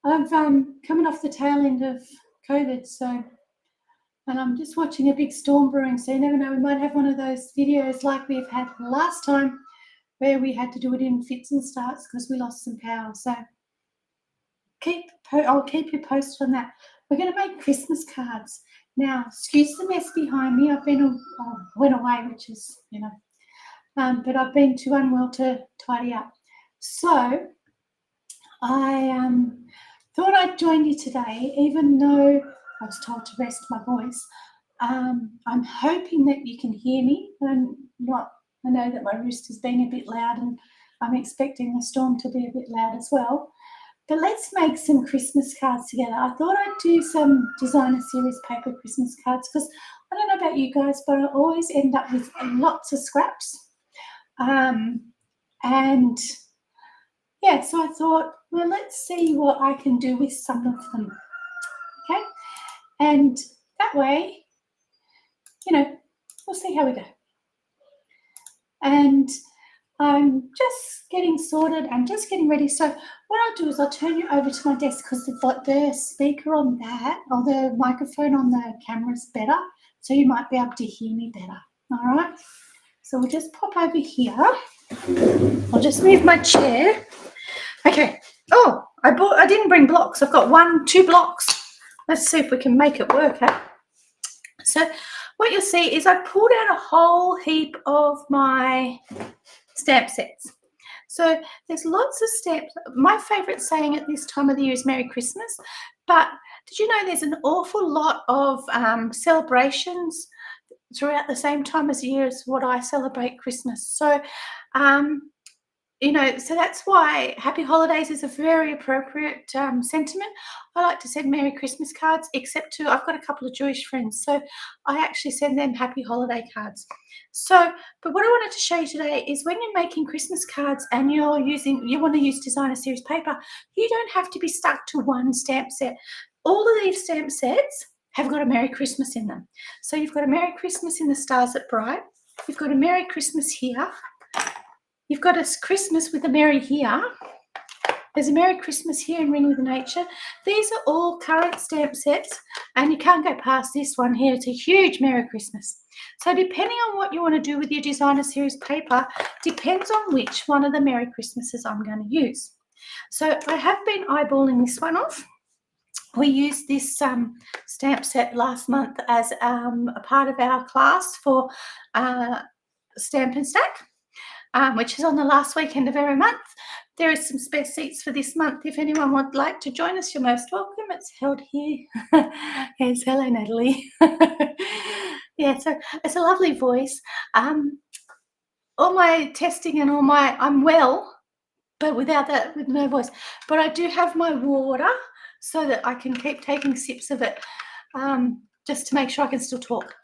I've coming off the tail end of COVID, and I'm just watching a big storm brewing, so you never know, we might have one of those videos like we've had last time where we had to do it in fits and starts because we lost some power. So I'll keep you posted on that. We're going to make Christmas cards. Now, excuse the mess behind me. I went away, which is, but I've been too unwell to tidy up. So I thought I'd join you today, even though I was told to rest my voice. I'm hoping that you can hear me. I know that my rooster's being a bit loud, and I'm expecting the storm to be a bit loud as well. But let's make some Christmas cards together. I thought I'd do some designer series paper Christmas cards because I don't know about you guys, but I always end up with lots of scraps. And yeah, so I thought, well, let's see what I can do with some of them. Okay, and that way, we'll see how we go. And I'm just getting sorted and just getting ready. So what I'll do is I'll turn you over to my desk because the speaker on that, or the microphone on the camera is better, so you might be able to hear me better. All right, so we'll just pop over here. I'll just move my chair. Okay. Oh, I didn't bring blocks. I've got 2 blocks. Let's see if we can make it work. So what you'll see is I pulled out a whole heap of my stamp sets. So there's lots of stamps. My favourite saying at this time of the year is Merry Christmas. But did you know there's an awful lot of celebrations throughout the same time as the year as what I celebrate Christmas. So so that's why Happy Holidays is a very appropriate sentiment. I like to send Merry Christmas cards, except I've got a couple of Jewish friends, so I actually send them Happy Holiday cards. So, but what I wanted to show you today is when you're making Christmas cards and you want to use designer series paper, you don't have to be stuck to one stamp set. All of these stamp sets have got a Merry Christmas in them. So you've got a Merry Christmas in the Stars That Bright. You've got a Merry Christmas here. You've got a Christmas with a Merry here. There's a Merry Christmas here in Ring with Nature. These are all current stamp sets, and you can't go past this one here. It's a huge Merry Christmas. So depending on what you want to do with your designer series paper, depends on which one of the Merry Christmases I'm going to use. So I have been eyeballing this one off. We used this stamp set last month as a part of our class for Stamp and Stack, which is on the last weekend of every month. There is some spare seats for this month. If anyone would like to join us, you're most welcome. It's held here. Yes, hello, Natalie. Yeah, so it's a lovely voice. All my testing and I'm well, but with no voice. But I do have my water so that I can keep taking sips of it, just to make sure I can still talk.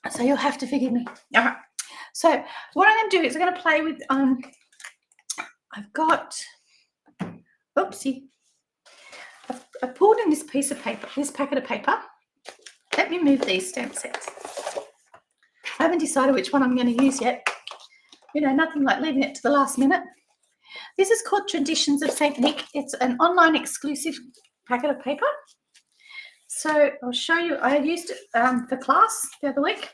So you'll have to forgive me. All right. So what I'm going to do is I'm going to play with, I've got, oopsie, I pulled in this piece of paper, this packet of paper. Let me move these stamp sets. I haven't decided which one I'm going to use yet. Nothing like leaving it to the last minute. This is called Traditions of St. Nick. It's an online exclusive packet of paper. So I'll show you. I used it for class the other week.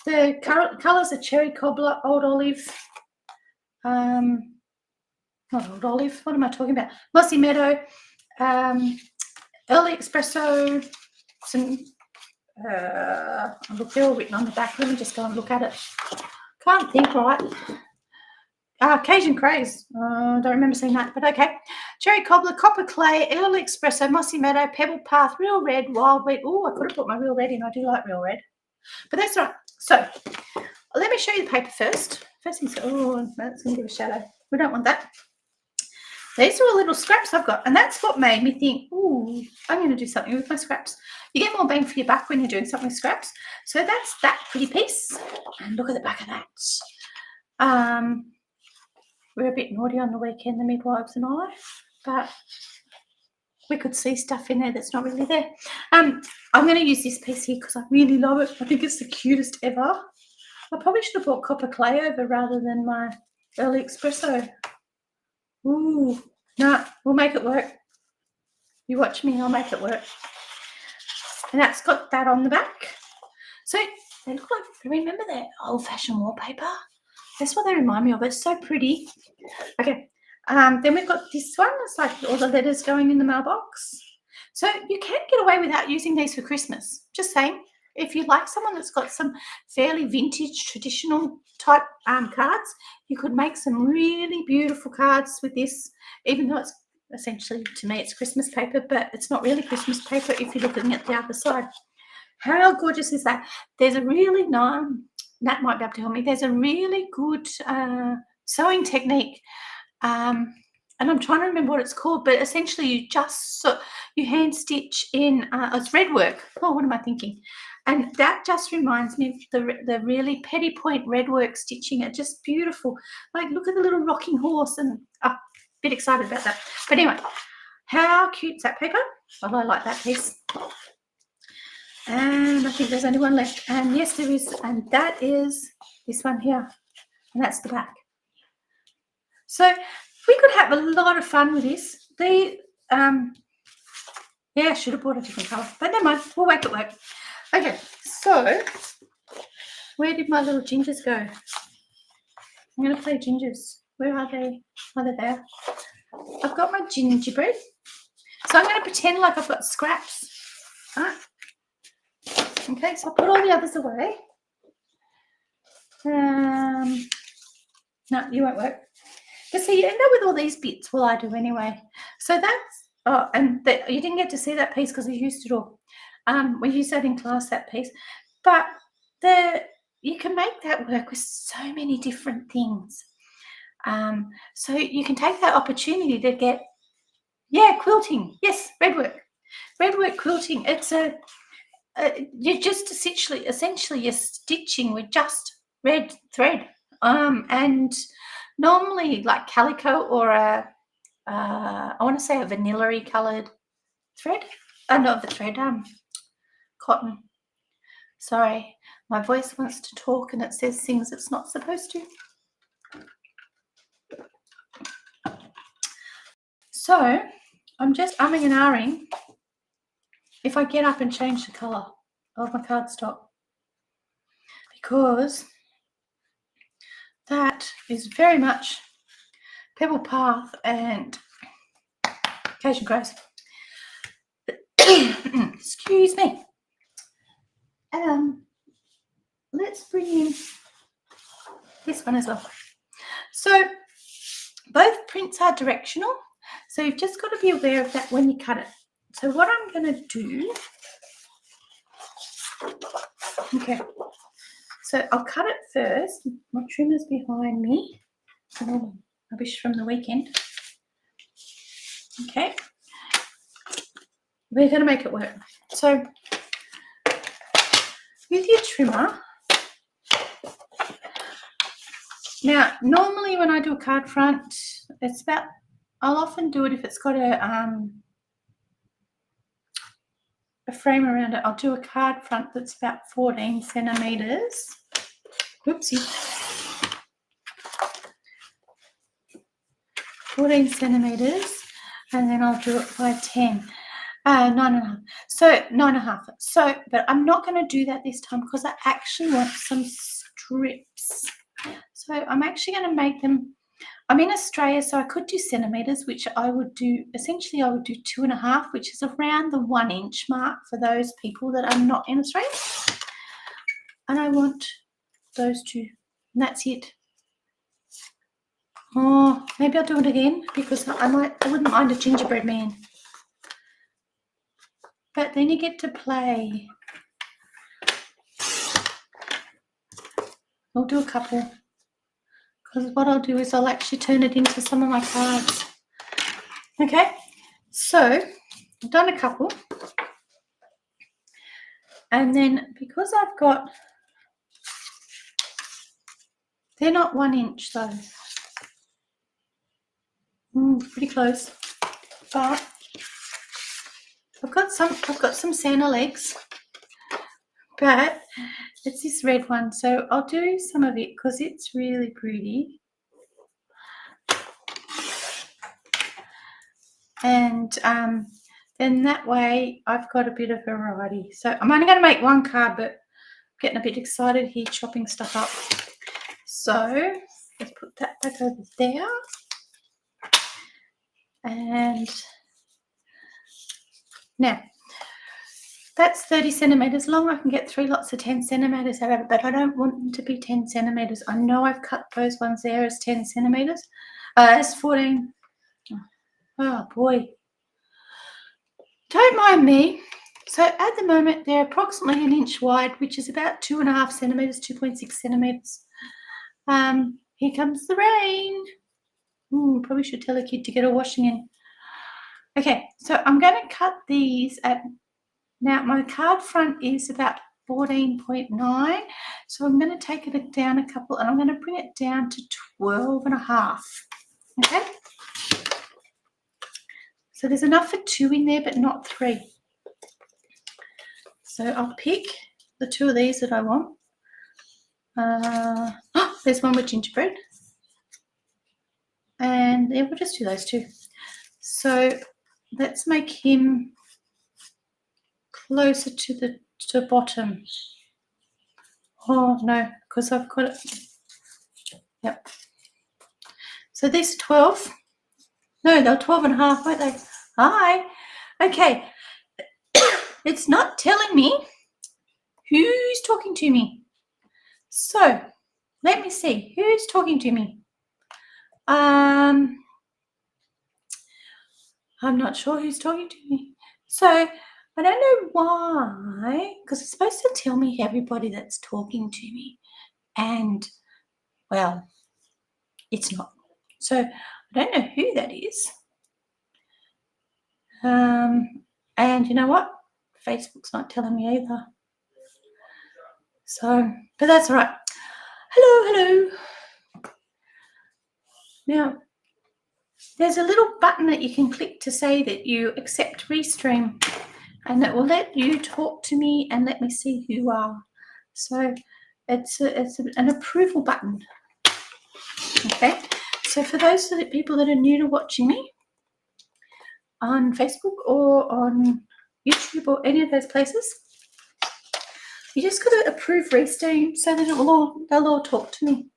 The colours are cherry cobbler, old olive, not old olive, what am I talking about? Mossy meadow, early espresso, some, look, they're all written on the back. Let me just go and look at it. Can't think right. Cajun craze. I don't remember seeing that, but okay. Cherry cobbler, copper clay, early espresso, mossy meadow, pebble path, real red, wild red. Oh, I could have put my real red in. I do like real red, but that's all right. So let me show you the paper first. First thing, that's going to give a shadow. We don't want that. These are all little scraps I've got, and that's what made me think, ooh, I'm going to do something with my scraps. You get more bang for your buck when you're doing something with scraps. So that's that pretty piece. And look at the back of that. We're a bit naughty on the weekend, the midwives and I, but we could see stuff in there that's not really there. I'm going to use this piece here because I really love it. I think it's the cutest ever. I probably should have brought copper clay over rather than my early espresso. Ooh, No, we'll make it work. You watch me, I'll make it work. And that's got that on the back. So they look like, remember that old-fashioned wallpaper? That's what they remind me of. It's so pretty. Okay. Then we've got this one. It's like all the letters going in the mailbox. So you can get away without using these for Christmas. Just saying. If you like someone that's got some fairly vintage, traditional type cards, you could make some really beautiful cards with this, even though it's essentially, to me, it's Christmas paper, but it's not really Christmas paper if you're looking at the other side. How gorgeous is that? There's a really nice, Nat might be able to help me, there's a really good sewing technique. And I'm trying to remember what it's called, but essentially you hand stitch in, it's red work. Oh, what am I thinking? And that just reminds me of the really petty point red work stitching. It's just beautiful. Like, look at the little rocking horse, and a bit excited about that. But anyway, how cute is that paper? Well, I like that piece. And I think there's only one left. And yes, there is. And that is this one here. And that's the back. So we could have a lot of fun with this. Yeah, I should have bought a different colour. But never mind. We'll make it work. Okay, so where did my little gingers go? I'm going to play gingers. Where are they? Oh, they're there. I've got my gingerbread. So I'm going to pretend like I've got scraps. Right? Okay, so I'll put all the others away. No, you won't work. But see, you end up with all these bits. Well, I do anyway. So that's, oh, and you didn't get to see that piece because I used it all. We used that in class, that piece. But you can make that work with so many different things. So you can take that opportunity to get, quilting. Yes, red work quilting. It's you're just essentially you're stitching with just red thread. And normally like calico or I want to say a vanilla-y coloured thread. Not the thread, cotton. Sorry, my voice wants to talk and it says things it's not supposed to. So I'm just umming and ahhing if I get up and change the colour of my cardstock, because that is very much Pebble Path and Occasion Grows. Excuse me. Let's bring in this one as well. So both prints are directional, so you've just got to be aware of that when you cut it. So what I'm going to do, okay, so I'll cut it first. My trimmer's behind me. Oh, rubbish from the weekend. Okay, we're going to make it work. So with your trimmer, now normally when I do a card front, it's about, I'll often do it if it's got a frame around it. I'll do a card front that's about 14 centimeters. Whoopsie. 14 centimeters, and then I'll do it by 10. 9.5. So 9.5. So, but I'm not going to do that this time because I actually want some strips. So I'm actually going to make them. I'm in Australia, so I could do centimeters, which I would do. Essentially, I would do 2.5, which is around the 1 inch mark for those people that are not in Australia. And I want those two, and that's it. Oh, maybe I'll do it again because I wouldn't mind a gingerbread man. But then you get to play. I'll do a couple. Because what I'll do is I'll actually turn it into some of my cards. Okay, so I've done a couple. And then because I've got, they're not 1 inch though. Pretty close. But I've got some Santa legs. But it's this red one, so I'll do some of it because it's really pretty. and then that way I've got a bit of variety. So I'm only going to make one card, but I'm getting a bit excited here chopping stuff up. So let's put that back over there. And now that's 30 centimetres long. I can get 3 lots of 10 centimetres out of it, but I don't want them to be 10 centimetres. I know I've cut those ones there as 10 centimetres, as 14. Oh boy. Don't mind me. So at the moment, they're approximately 1 inch wide, which is about 2.5 centimetres, 2.6 centimetres. Here comes the rain. Probably should tell a kid to get a washing in. Okay, so I'm going to cut these at, now my card front is about 14.9. So I'm going to take it down a couple, and I'm going to bring it down to 12.5. Okay. So there's enough for 2 in there, but not 3. So I'll pick the 2 of these that I want. There's one with gingerbread. And yeah, we'll just do those 2. So let's make him closer to the bottom. Oh no, because I've got it. Yep. So these 12. No, they're 12.5, weren't they? Hi. Okay. It's not telling me who's talking to me. So let me see who's talking to me. I'm not sure who's talking to me. So I don't know why, because it's supposed to tell me everybody that's talking to me. And, well, it's not. So I don't know who that is. And you know what? Facebook's not telling me either. So, but that's all right. Hello. Now, there's a little button that you can click to say that you accept Restream, and that will let you talk to me and let me see who you are. So it's an approval button. Okay. So for those people that are new to watching me on Facebook or on YouTube or any of those places, you just got to approve Restream so that they'll all talk to me.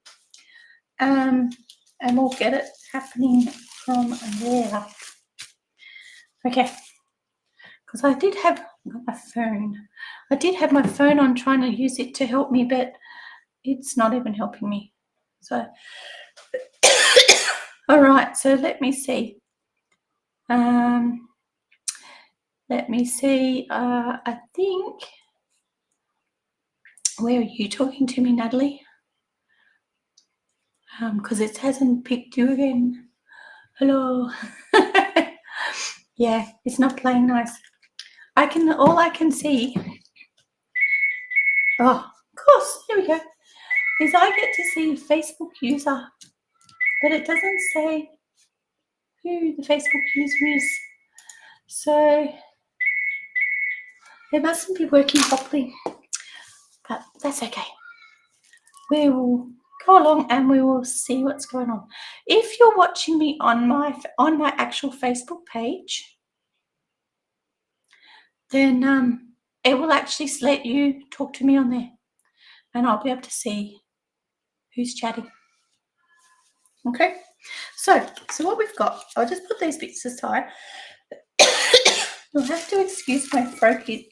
And we'll get it happening from there. Okay. Because I did have my phone. I did have my phone on trying to use it to help me, but it's not even helping me. So, all right. So let me see. Let me see. I think. Where are you talking to me, Natalie? Because it hasn't picked you again. Hello. Yeah, it's not playing nice. All I can see. Oh, of course. Here we go. Is I get to see Facebook user, but it doesn't say who the Facebook user is. So it mustn't be working properly, but that's okay. We will go along and we will see what's going on. If you're watching me on my actual Facebook page, then it will actually let you talk to me on there, and I'll be able to see who's chatting. Okay, so what we've got, I'll just put these bits aside. You'll have to excuse my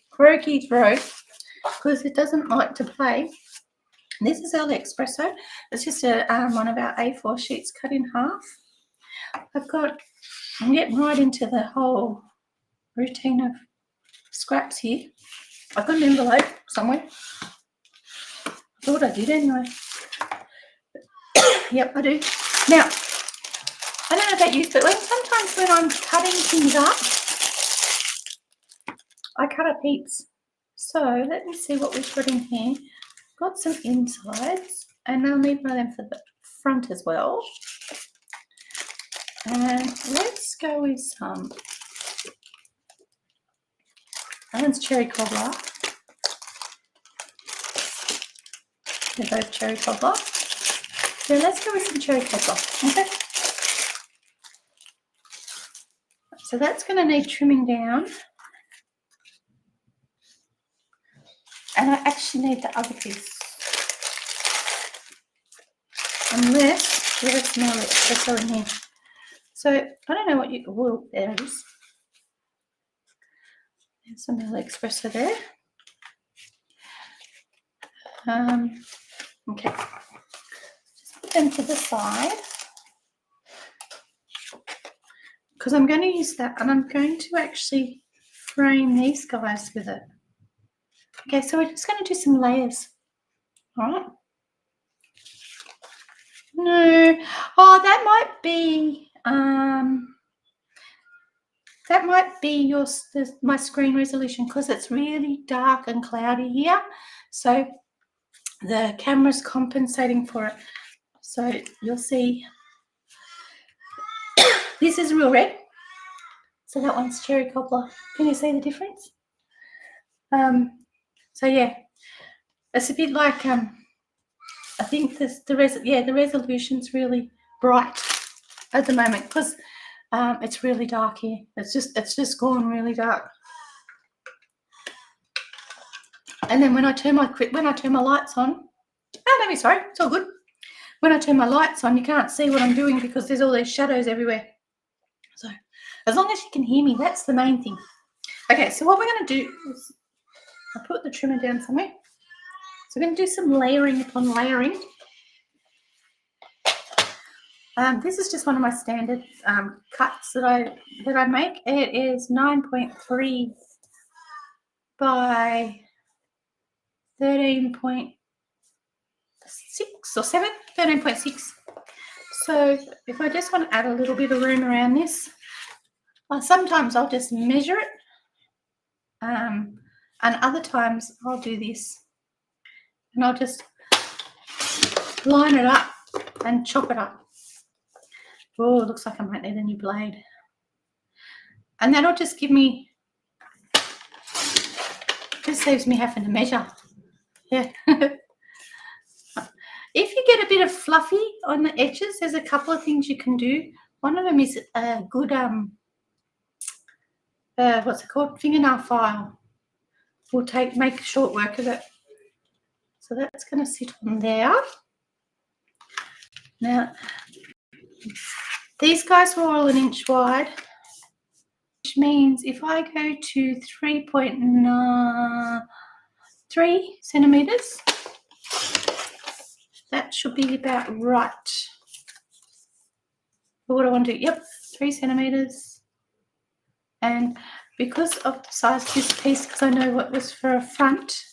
croaky throat because it doesn't like to play. This is our espresso. It's just one of our A4 sheets cut in half. I'm getting right into the whole routine of scraps here. I've got an envelope somewhere. I thought I did anyway. Yep, I do. Now, I don't know about you, but sometimes when I'm cutting things up, I cut up heaps. So let me see what we've got in here. Got some insides, and I'll need one of them for the front as well. And let's go with some. That one's cherry cobbler. They're both cherry cobbler. So let's go with some cherry cobbler. Okay. So that's going to need trimming down. And I actually need the other piece. Unless we have some more espresso in here. So I don't know what you, well, there it is. There's some more espresso there. Okay. Just put them to the side. Because I'm going to use that, and I'm going to actually frame these guys with it. Okay, so we're just going to do some layers. All right. No. Oh, that might be my screen resolution, because it's really dark and cloudy here. So the camera's compensating for it. So you'll see this is real red. So that one's cherry cobbler. Can you see the difference? So yeah, it's a bit like I think the resolution's really bright at the moment, because it's really dark here. It's just gone really dark. And then when I turn my lights on, no, sorry, it's all good. When I turn my lights on, you can't see what I'm doing because there's all these shadows everywhere. So as long as you can hear me, that's the main thing. Okay, so what we're going to do is I'll put the trimmer down somewhere. So we're going to do some layering upon layering. This is just one of my standard cuts that I make. It is 9.3 by 13.6 or 7, 13.6. So if I just want to add a little bit of room around this, sometimes I'll just measure it, and other times I'll do this, and I'll just line it up and chop it up. Oh, it looks like I might need a new blade. And that'll just give me, just saves me having to measure. Yeah. If you get a bit of fluffy on the edges, there's a couple of things you can do. One of them is a good, what's it called? Fingernail file. We'll make short work of it. So that's going to sit on there. Now, these guys were all 1 inch wide, which means if I go to 3.3 centimeters, that should be about right. But what I want to do, yep, 3 centimeters. And because of the size of this piece, because I know what was for a front,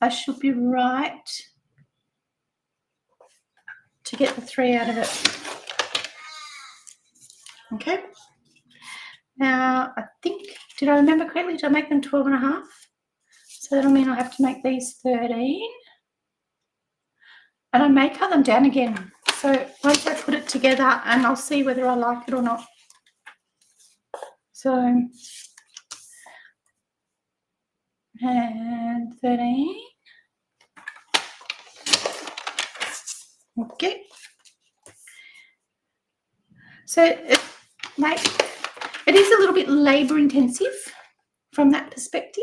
I should be right to get the 3 out of it. Okay. Now, I think, did I remember correctly? Did I make them 12.5? So that'll mean I have to make these 13. And I may cut them down again. So once I put it together, and I'll see whether I like it or not. So, and 13. Okay. So it is a little bit labor intensive from that perspective.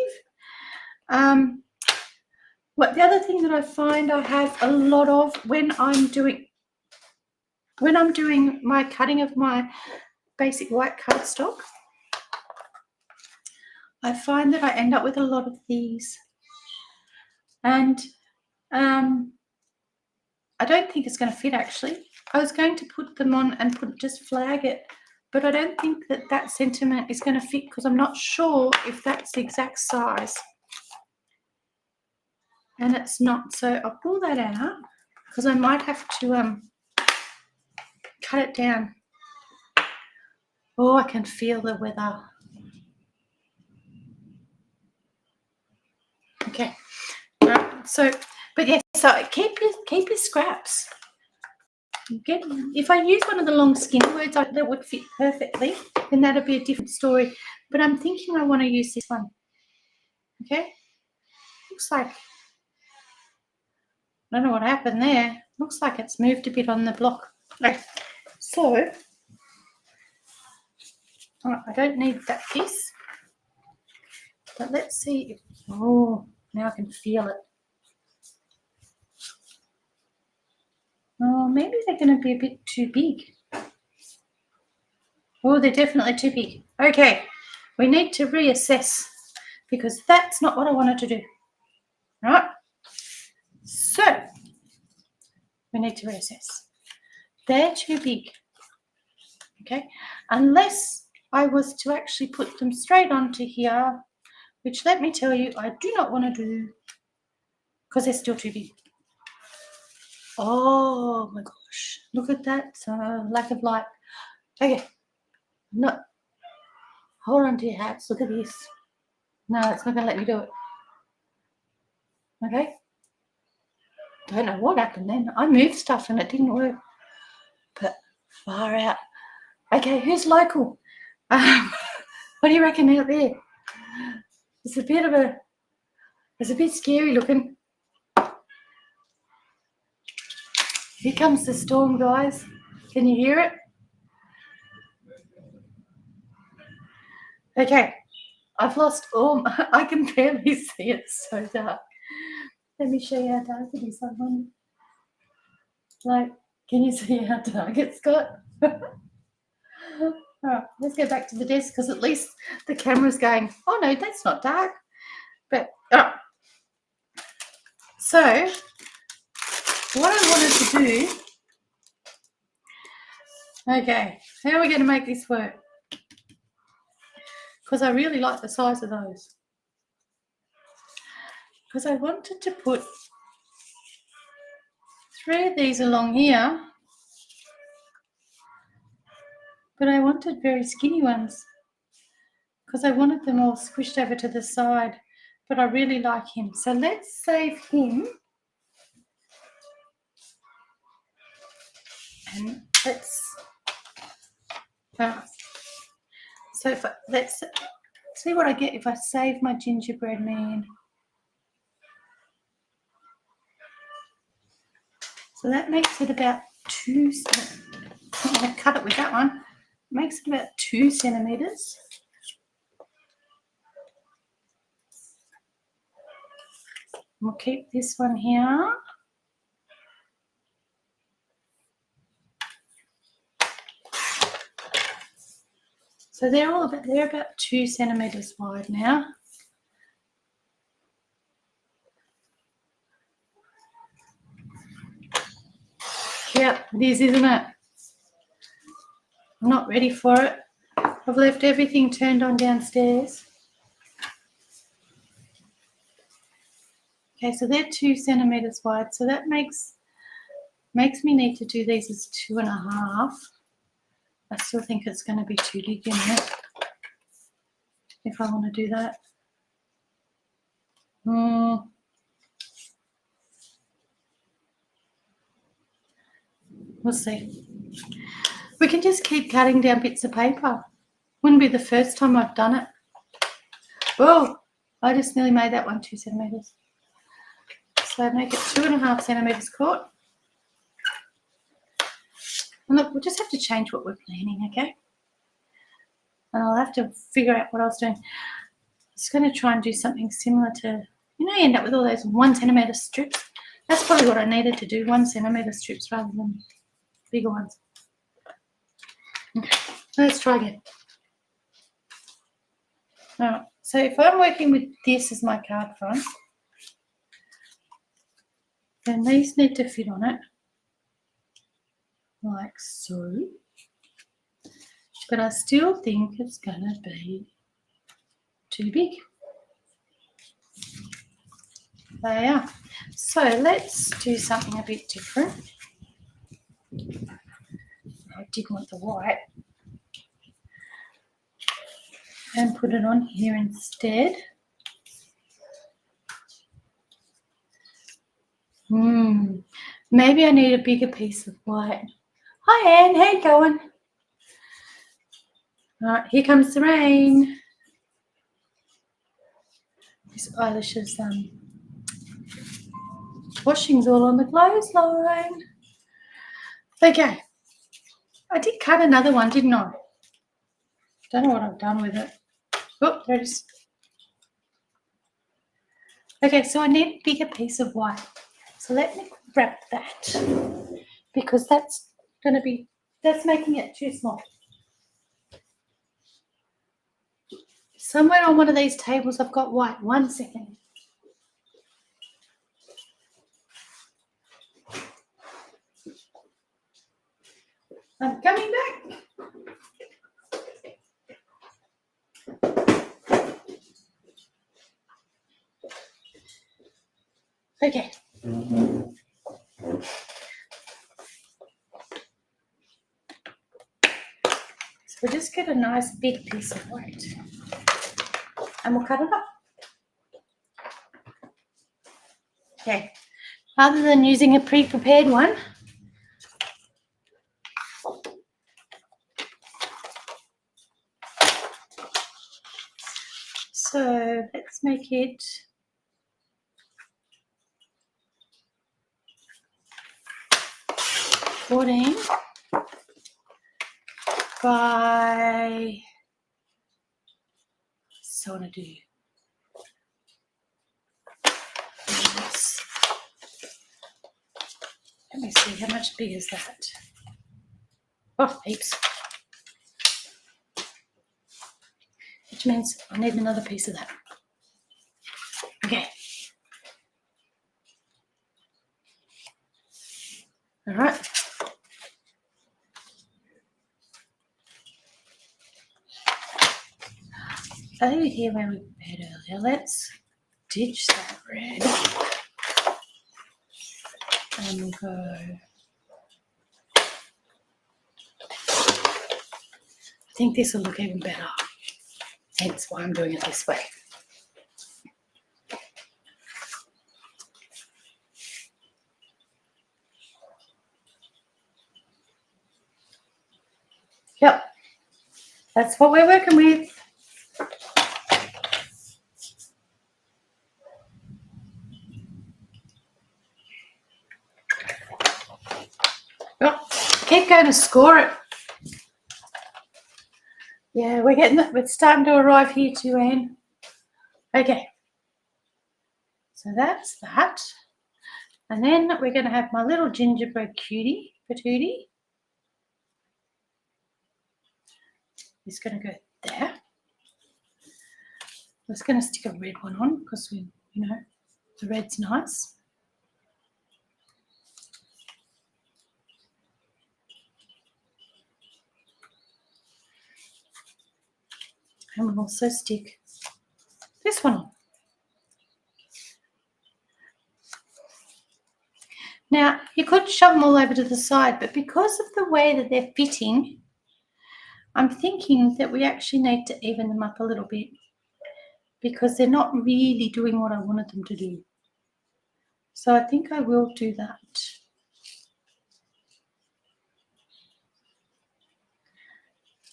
What the other thing that I find I have a lot of when I'm doing my cutting of my basic white cardstock, I find that I end up with a lot of these, and I don't think it's going to fit actually. I was going to put them on and just flag it, but I don't think that sentiment is going to fit because I'm not sure if that's the exact size. And it's not, so I'll pull that out because I might have to cut it down. Oh, I can feel the weather. Okay, so, but yeah, so keep your scraps. If I use one of the long skinny words that would fit perfectly, then that'd be a different story. But I'm thinking I want to use this one. Okay, looks like, I don't know what happened there. Looks like it's moved a bit on the block. Okay. So All right, I don't need that piece, but let's see. Oh, now I can feel it. Oh, maybe they're going to be a bit too big. Oh, they're definitely too big. Okay, we need to reassess because that's not what I wanted to do. All right? So, we need to reassess. They're too big. Okay? Unless I was to actually put them straight onto here, which let me tell you, I do not want to do because they're still too big. Oh my gosh, look at that lack of light. Okay, no, hold on to your hats. Look at this. No, it's not going to let me do it. Okay, don't know what happened then. I moved stuff and it didn't work. But far out. Okay, who's local? What do you reckon out there? It's a bit scary looking. Here comes the storm, guys. Can you hear it? Okay, I've lost all. I can barely see it. It's so dark. Let me show you how dark it is. Like, can you see how dark it's got? All right, let's go back to the desk because at least the camera's going, oh no, that's not dark. But, so what I wanted to do, okay, how are we going to make this work? Because I really like the size of those. Because I wanted to put 3 of these along here, but I wanted very skinny ones because I wanted them all squished over to the side, but I really like him. So let's save him. And let's, so if let's see what I get if I save my gingerbread man. So that makes it about 2, I'm going to cut it with that one. Makes it about 2 centimeters. We'll keep this one here. So they're about 2 centimeters wide now. Yeah, it is, isn't it? I'm not ready for it. I've left everything turned on downstairs. Okay, so they're 2 centimeters wide. So that makes me need to do these as 2.5. I still think it's going to be too big in there if I want to do that. We'll see. We can just keep cutting down bits of paper. Wouldn't be the first time I've done it. Whoa, I just nearly made that one 2 centimeters. So make it 2.5 centimeters cut. And look, we'll just have to change what we're planning, okay? And I'll have to figure out what I was doing. I'm just going to try and do something similar to, you end up with all those 1 centimeter strips. That's probably what I needed to do, 1 centimeter strips rather than bigger ones. Okay, let's try again. All right, so if I'm working with this as my card front, then these need to fit on it, like so. But I still think it's going to be too big. There you are. So let's do something a bit different. I did want the white. And put it on here instead. Maybe I need a bigger piece of white. Hi Anne, how you going? All right, here comes the rain. This Eilish's washing's all on the clothesline. Okay, I did cut another one, didn't I? Don't know what I've done with it. Oh, there it is. Okay, so I need a bigger piece of white. So let me grab that because that's making it too small. Somewhere on one of these tables I've got white. 1 second. I'm coming back. Okay. So we'll just get a nice big piece of white and we'll cut it up. Okay. Rather than using a pre-prepared one, so let's make it 14 by, so I want to do this. Let me see, how much big is that? Oh, heaps. Which means I need another piece of that. Okay. All right. Over here where we prepared earlier, let's ditch that red and we'll go. I think this will look even better. Hence why I'm doing it this way. Yep, that's what we're working with. Oh, keep going to score it. Yeah, we're getting it. We're starting to arrive here too, Anne. Okay. So that's that. And then we're going to have my little gingerbread cutie, patootie. It's going to go there. I was going to stick a red one on because we, you know, the red's nice. And we'll also stick this one on. Now, you could shove them all over to the side, but because of the way that they're fitting, I'm thinking that we actually need to even them up a little bit because they're not really doing what I wanted them to do. So I think I will do that.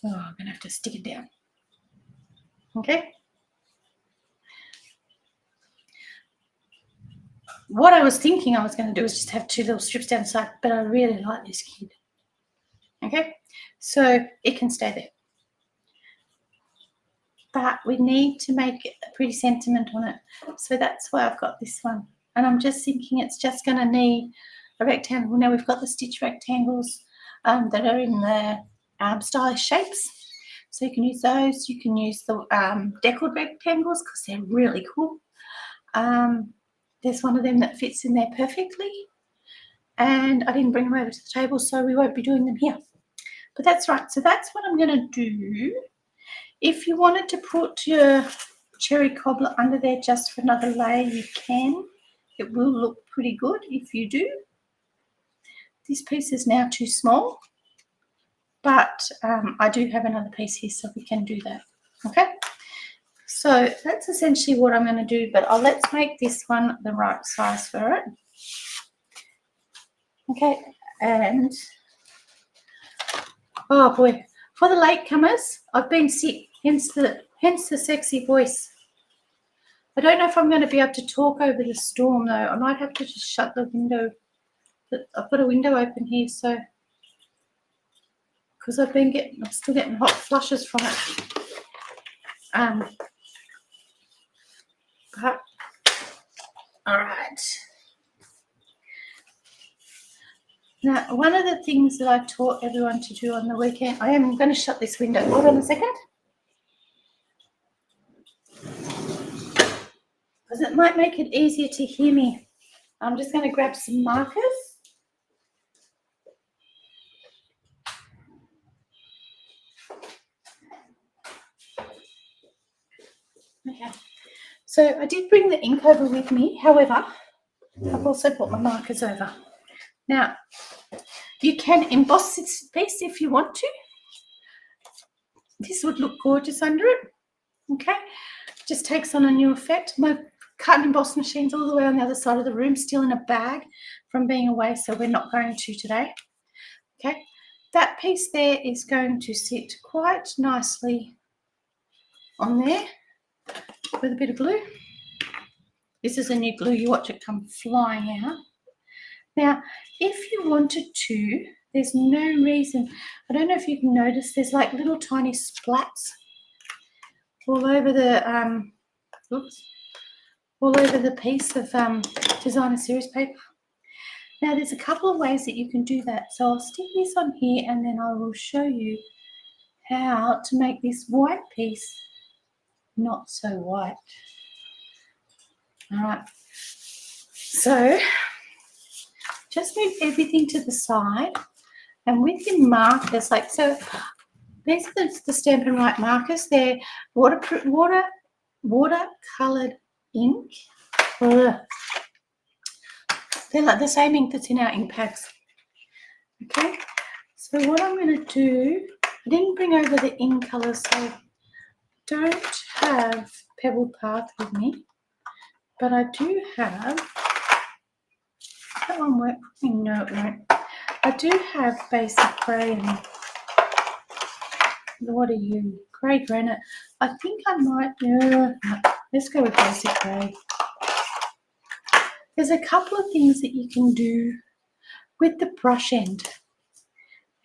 Oh, I'm going to have to stick it down. Okay. What I was thinking I was going to do is just have 2 little strips down the side, but I really like this kid. Okay, so it can stay there. But we need to make a pretty sentiment on it. So that's why I've got this one. And I'm just thinking it's just going to need a rectangle. Now we've got the stitch rectangles that are in the stylish shapes. So you can use those. You can use the deckled rectangles because they're really cool. There's one of them that fits in there perfectly. And I didn't bring them over to the table, so we won't be doing them here. But that's right. So that's what I'm going to do. If you wanted to put your cherry cobbler under there just for another layer, you can. It will look pretty good if you do. This piece is now too small, but I do have another piece here, so we can do that. Okay. So that's essentially what I'm going to do, but let's make this one the right size for it. Okay, and oh boy, for the latecomers, I've been sick, hence the sexy voice. I don't know if I'm going to be able to talk over the storm though. I might have to just shut the window. I've got a window open here, so because I'm still getting hot flushes from it. But, all right. Now, one of the things that I taught everyone to do on the weekend, I am going to shut this window. Hold on a second. Because it might make it easier to hear me. I'm just going to grab some markers. Okay. So I did bring the ink over with me. However, I've also brought my markers over. Now, you can emboss this piece if you want to. This would look gorgeous under it. Okay. Just takes on a new effect. My cut and emboss machine's all the way on the other side of the room, still in a bag from being away, so we're not going to today. Okay. That piece there is going to sit quite nicely on there with a bit of glue. This is a new glue. You watch it come flying out. Now, if you wanted to, there's no reason. I don't know if you can notice, there's like little tiny splats all over the all over the piece of designer series paper. Now, there's a couple of ways that you can do that. So I'll stick this on here, and then I will show you how to make this white piece not so white. All right. So just move everything to the side, and with your markers, like so, these are the Stampin' Up markers. They're watercolored ink. Ugh. They're like the same ink that's in our ink packs. Okay. So what I'm going to do, I didn't bring over the ink colours, so I don't have Pebble Path with me, but I do have. That one work? No, it won't. I do have basic grey and what are you? Grey granite. I think I might. Let's go with basic grey. There's a couple of things that you can do with the brush end.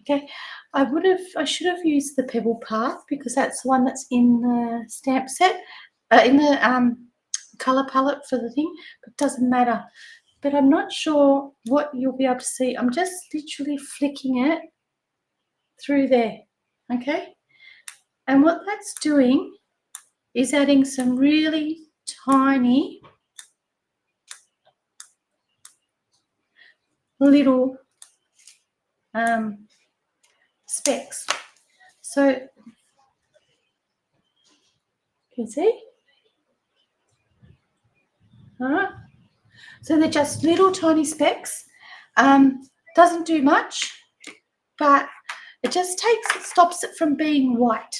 Okay, I should have used the Pebble Path because that's the one that's in the stamp set, in the colour palette for the thing, but it doesn't matter. But I'm not sure what you'll be able to see. I'm just literally flicking it through there, okay? And what that's doing is adding some really tiny little specks. So you can see, all right? So they're just little tiny specks. Doesn't do much, but it just stops it from being white.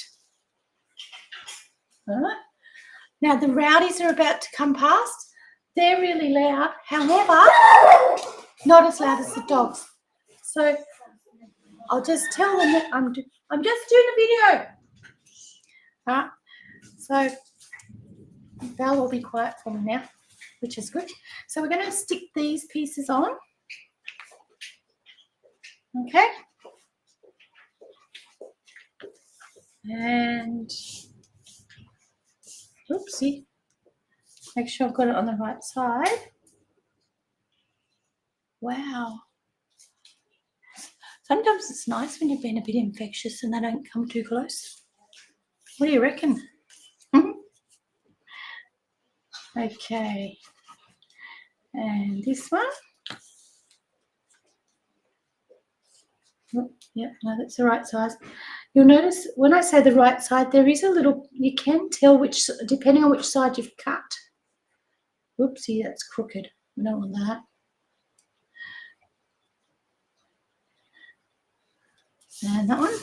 All right? Now the rowdies are about to come past. They're really loud. However, not as loud as the dogs. So I'll just tell them that I'm just doing a video. All right? So Val will be quiet for me now, which is good. So we're going to stick these pieces on. Okay. And oopsie. Make sure I've got it on the right side. Wow. Sometimes it's nice when you've been a bit infectious and they don't come too close. What do you reckon? Okay. And this one. Oh, yeah, no, that's the right size. You'll notice when I say the right side, there is a little, you can tell which, depending on which side you've cut. Oopsie, that's crooked. We don't want that. And that one.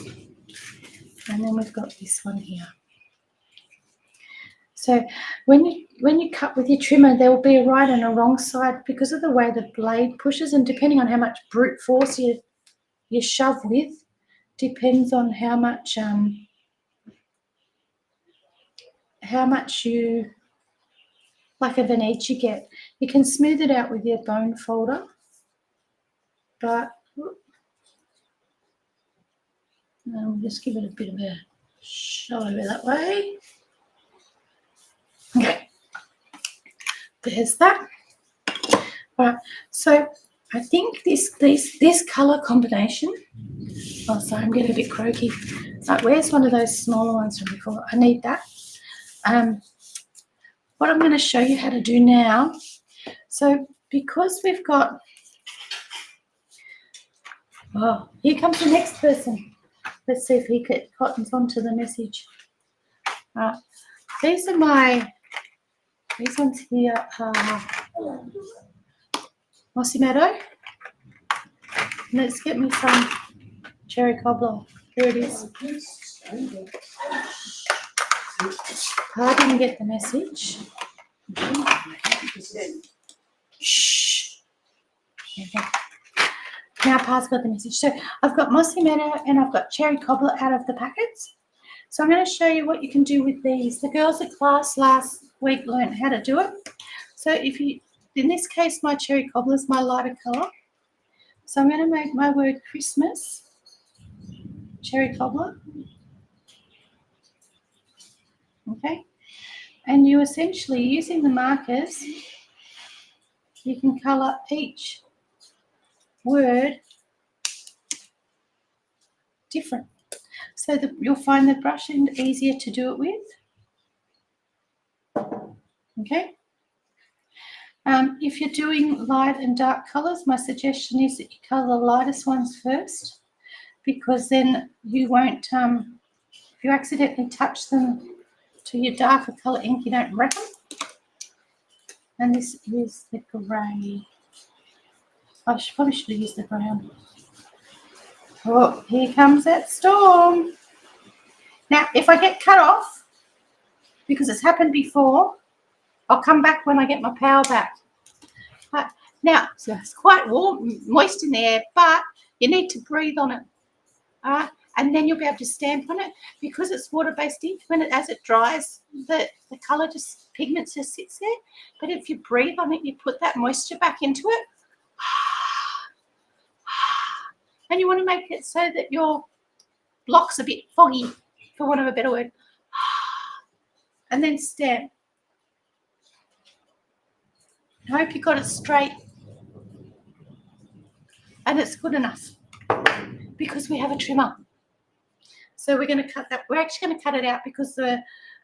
And then we've got this one here. So when you cut with your trimmer, there will be a right and a wrong side because of the way the blade pushes, and depending on how much brute force you shove with, depends on how much you like of an edge you get. You can smooth it out with your bone folder, but And we'll just give it a bit of a show over that way. Okay, there's that. All right, so I think this colour combination. Oh, sorry, I'm getting a bit croaky. Right, where's one of those smaller ones from before? I need that. What I'm going to show you how to do now. So because we've got, oh, here comes the next person. Let's see if he cottons onto the message. These ones here are Mossy Meadow. Let's get me some cherry cobbler. Here it is. I didn't get the message. Shh. Okay. Now Pa's got the message. So I've got Mossy Meadow and I've got cherry cobbler out of the packets. So I'm going to show you what you can do with these. The girls at class last week learned how to do it. So if you, in this case, my cherry cobbler is my lighter colour. So I'm going to make my word Christmas cherry cobbler. Okay. And you essentially, using the markers, you can colour each word different. So that you'll find the brush end easier to do it with. Okay. If you're doing light and dark colours, my suggestion is that you colour the lightest ones first, because then you won't, if you accidentally touch them to your darker colour ink, you don't wreck them. And this is the grey. I probably should have used the brown. Oh, here comes that storm. Now, if I get cut off, because it's happened before, I'll come back when I get my power back. Now, so it's quite warm, moist in the air, but you need to breathe on it. And then you'll be able to stamp on it. Because it's water-based ink, as it dries, the colour pigment just sits there. But if you breathe on it, you put that moisture back into it. And you want to make it so that your block's a bit foggy, for want of a better word. And then stamp. I hope you got it straight. And it's good enough, because we have a trimmer. So we're going to cut that. We're actually going to cut it out because the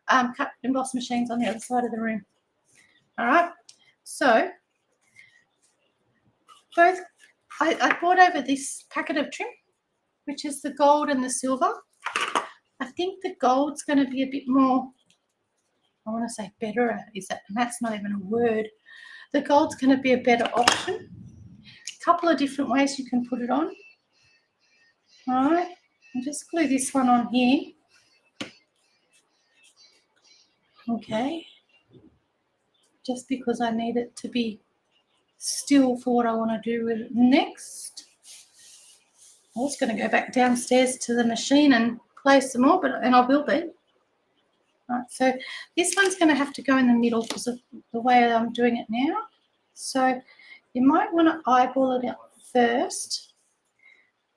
cut and emboss machine's on the other side of the room. All right. So both, I brought over this packet of trim, which is the gold and the silver. I think the gold's going to be a bit more, I want to say better, is that? And that's not even a word. The gold's going to be a better option. A couple of different ways you can put it on. All right. I'll just glue this one on here. Okay. Just because I need it to be still for what I want to do with it next. I was going to go back downstairs to the machine and play some more, and I will be. Right, so this one's going to have to go in the middle because of the way I'm doing it now. So you might want to eyeball it out first.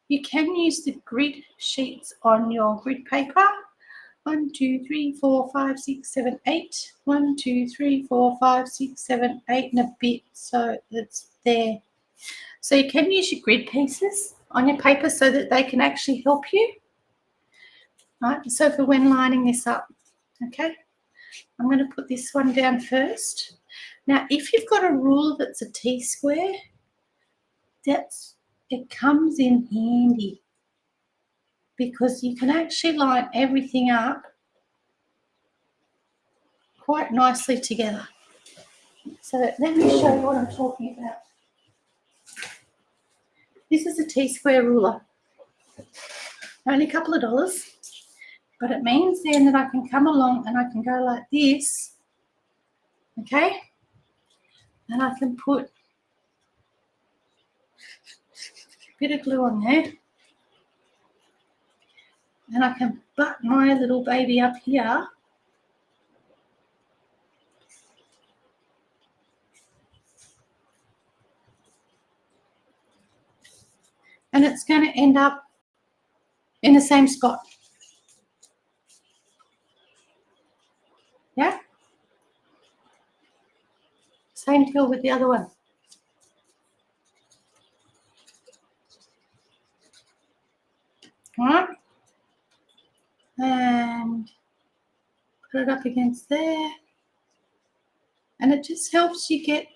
You can use the grid sheets on your grid paper. 1, 2, 3, 4, 5, 6, 7, 8. 1, 2, 3, 4, 5, 6, 7, 8 and a bit. So it's there. So you can use your grid pieces on your paper so that they can actually help you. Right. So for when lining this up, okay, I'm going to put this one down first. Now, if you've got a ruler that's a T-square, it comes in handy, because you can actually line everything up quite nicely together. So let me show you what I'm talking about. This is a T-square ruler. Only a couple of dollars, but it means then that I can come along and I can go like this, okay? And I can put a bit of glue on there. And I can butt my little baby up here. And it's going to end up in the same spot. Yeah? Same deal with the other one. All right? And put it up against there. And it just helps you get,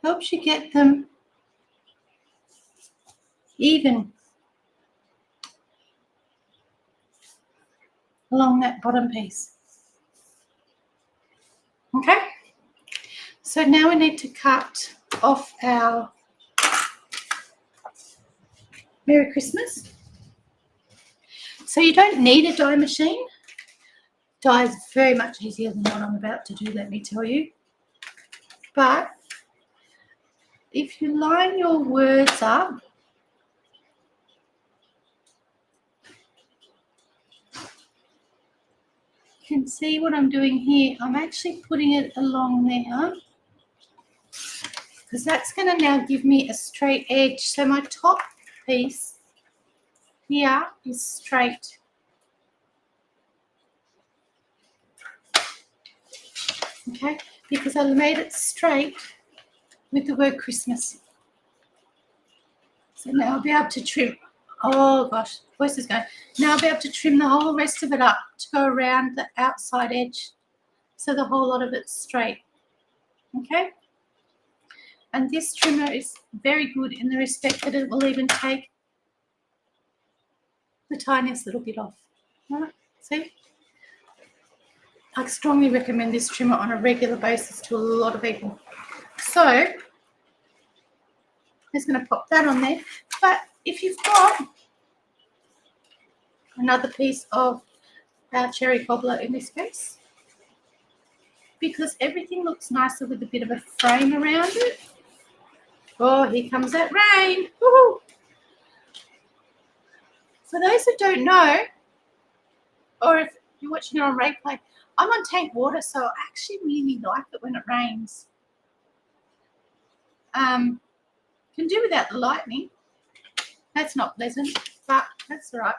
helps you get them even along that bottom piece. Okay? So now we need to cut off our Merry Christmas. So you don't need a die machine. Die is very much easier than what I'm about to do, let me tell you. But if you line your words up, you can see what I'm doing here. I'm actually putting it along there because that's going to now give me a straight edge. So my top piece here is straight. Okay, because I made it straight with the word Christmas. So now I'll be able to trim. Oh gosh, voice is going. Now I'll be able to trim the whole rest of it up to go around the outside edge. So the whole lot of it's straight. Okay? And this trimmer is very good in the respect that it will even take the tiniest little bit off. All right, see? I strongly recommend this trimmer on a regular basis to a lot of people. So, I'm just going to pop that on there. But if you've got another piece of our cherry cobbler in this case, because everything looks nicer with a bit of a frame around it. Oh, here comes that rain. Woohoo! For those who don't know, or if you're watching it on replay, I'm on tank water, so I actually really like it when it rains. Can do without the lightning. That's not pleasant, but that's all right.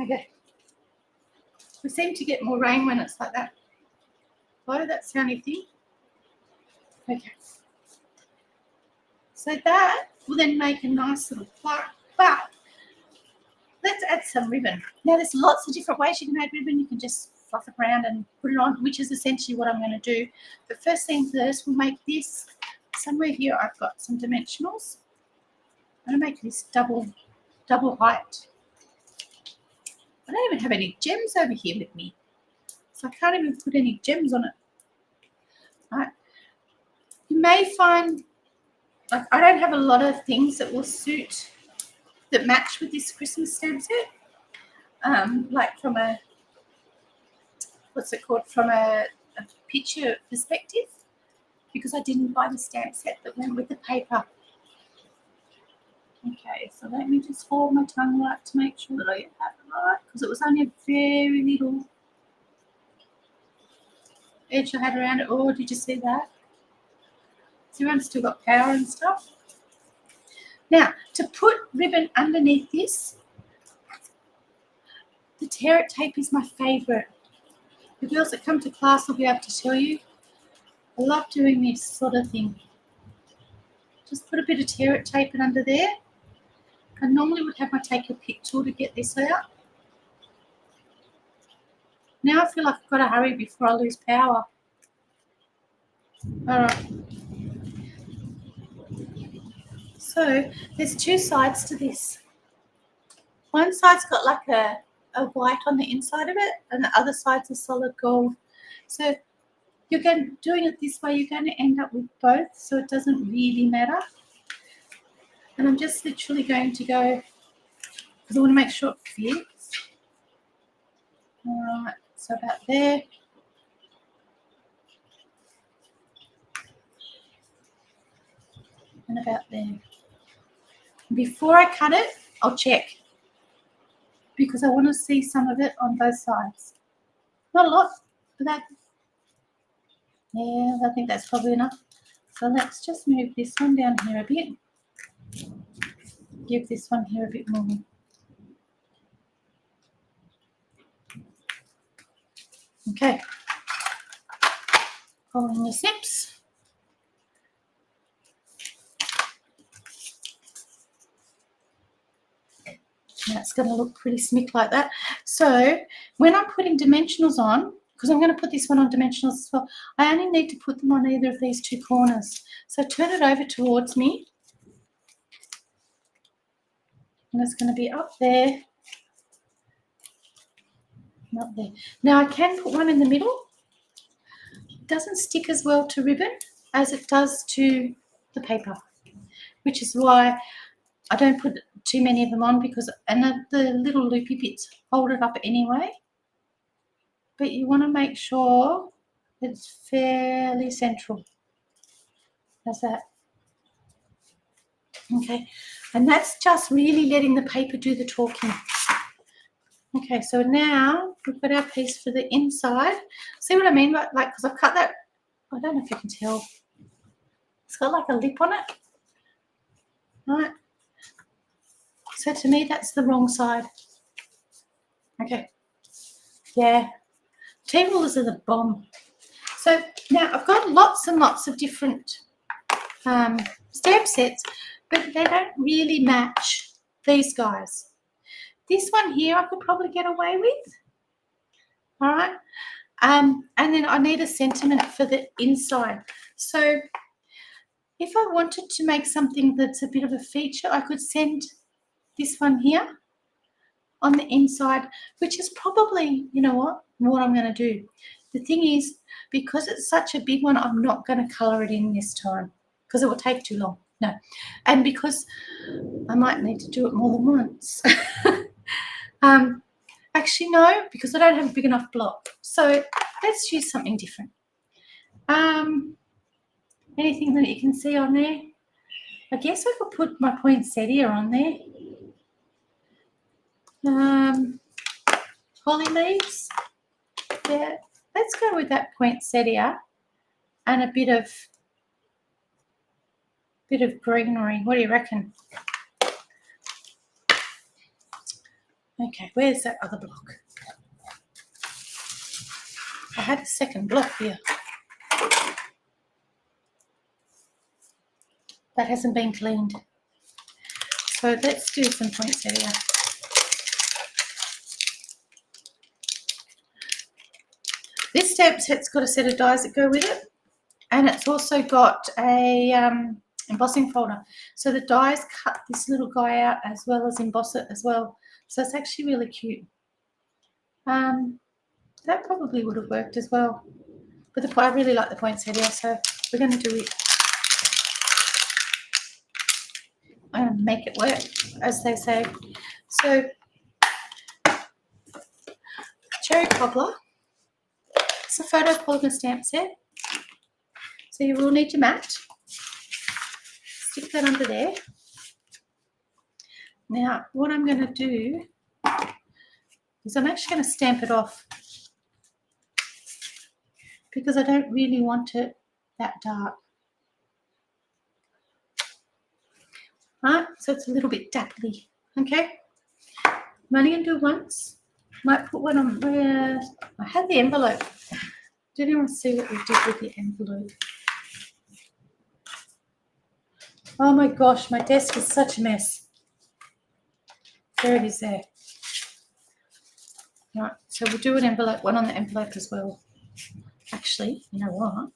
Okay. We seem to get more rain when it's like that. Why did that soundy thing? Okay. So that will then make a nice little plug. But let's add some ribbon. Now there's lots of different ways you can add ribbon. You can just fluff it around and put it on, which is essentially what I'm going to do. But first thing first, we'll make this. Somewhere here I've got some dimensionals. I'm going to make this double height. I don't even have any gems over here with me, so I can't even put any gems on it. All right. You may find, like, I don't have a lot of things that will suit, that match with this Christmas stamp set. Like from a, what's it called, from a picture perspective, because I didn't buy the stamp set that went with the paper. Okay, so let me just hold my tongue right to make sure that I get that right, because it was only a very little edge I had around it. Oh, did you see that? So everyone's still got power and stuff. Now, to put ribbon underneath this, the tear-it tape is my favourite. The girls that come to class will be able to tell you, I love doing this sort of thing. Just put a bit of tear-it tape under there. I normally would have my take your pick tool to get this out. Now I feel like I've got to hurry before I lose power. All right. So there's two sides to this. One side's got like a white on the inside of it, and the other side's a solid gold. So you're doing it this way, you're going to end up with both, so it doesn't really matter. And I'm just literally going to go, because I want to make sure it fits. All right, so about there. And about there. Before I cut it, I'll check, because I want to see some of it on both sides. Not a lot, but that, yeah, I think that's probably enough. So let's just move this one down here a bit. Give this one here a bit more. Okay, following your snips. That's going to look pretty smick like that. So when I'm putting dimensionals on, because I'm going to put this one on dimensionals as well, I only need to put them on either of these two corners. So turn it over towards me. And it's going to be up there. And up there. Now I can put one in the middle. It doesn't stick as well to ribbon as it does to the paper, which is why I don't put too many of them on, because the little loopy bits hold it up anyway. But you want to make sure it's fairly central. How's that? Okay, and that's just really letting the paper do the talking. Okay, so now we've got our piece for the inside. See what I mean? Like, because I've cut that, I don't know if you can tell. It's got like a lip on it. Right. So to me, that's the wrong side. Okay. Yeah. T-rulers are the bomb. So now I've got lots and lots of different stamp sets, but they don't really match these guys. This one here I could probably get away with. All right. And then I need a sentiment for the inside. So if I wanted to make something that's a bit of a feature, I could send this one here on the inside, which is probably, you know what I'm going to do. The thing is, because it's such a big one, I'm not going to colour it in this time because it will take too long. No. And because I might need to do it more than once. Actually, no, because I don't have a big enough block. So let's use something different. Anything that you can see on there? I guess I could put my poinsettia on there. Holly leaves. Yeah, let's go with that poinsettia and a bit of greenery. What do you reckon? Okay, where's that other block? I had a second block here. That hasn't been cleaned. So let's do some poinsettia. This stamp set's got a set of dies that go with it, and it's also got a embossing folder. So the dies cut this little guy out as well as emboss it as well. So it's actually really cute. That probably would have worked as well. But I really like the poinsettia, so we're going to do it. I'm going to make it work, as they say. So, cherry cobbler. It's a photo polymer stamp set. So you will need to mat. Stick that under there. Now, what I'm going to do is I'm actually going to stamp it off because I don't really want it that dark. Right, so it's a little bit dapply. Okay, I'm only going to do it once. Might put one on where I had the envelope. Did anyone see what we did with the envelope? Oh my gosh, my desk is such a mess. There it is there. Right, so we'll do one on the envelope as well. Actually, you know what?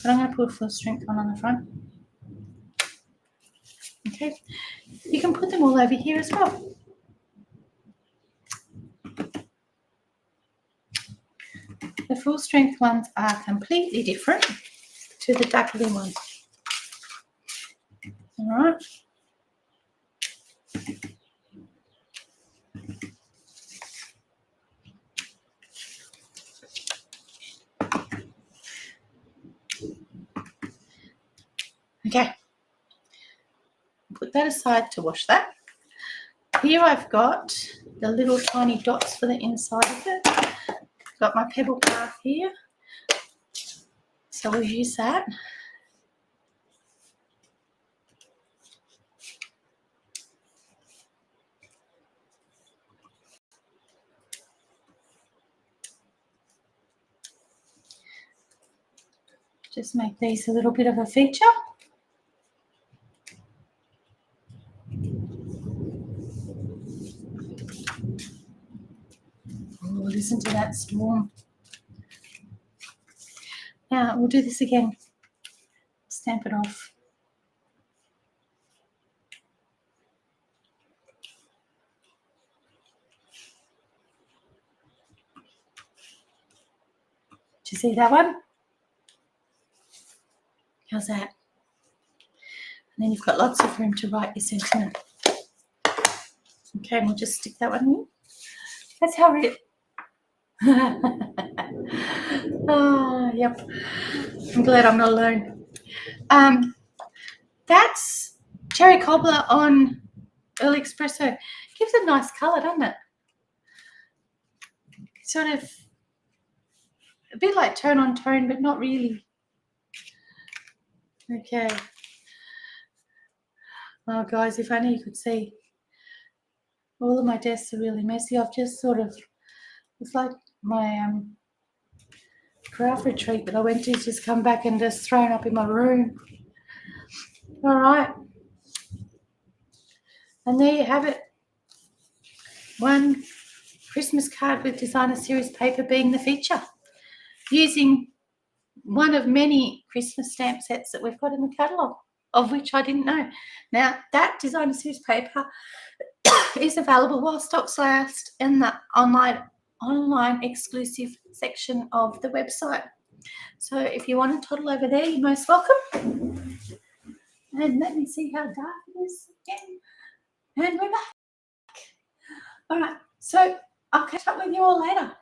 But I'm going to put a full strength one on the front. Okay, you can put them all over here as well. The full strength ones are completely different to the dapply ones. All right. Okay, put that aside to wash that. Here I've got the little tiny dots for the inside of it. Got my pebble craft here, so we'll use that. Just make these a little bit of a feature. Oh, listen to that storm. Now we'll do this again. Stamp it off. Do you see that one? How's that? And then you've got lots of room to write your sentiment. Okay, and we'll just stick that one in. That's how it. Yep. I'm glad I'm not alone. That's cherry cobbler on early espresso. Gives a nice colour, doesn't it? Sort of a bit like tone on tone, but not really. Okay. Oh, guys, if only you could see. All of my desks are really messy. I've just sort of, it's like my craft retreat that I went to just come back and just thrown up in my room. All right. And there you have it. One Christmas card with designer series paper being the feature, using one of many Christmas stamp sets that we've got in the catalogue, of which I didn't know. Now, that designer series paper is available while stocks last in the online exclusive section of the website. So if you want to toddle over there, you're most welcome. And let me see how dark it is again. And we're back. All right, so I'll catch up with you all later.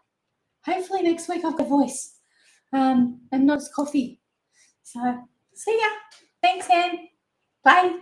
Hopefully next week I've got a voice and not as coffee. So see ya. Thanks, Anne. Bye.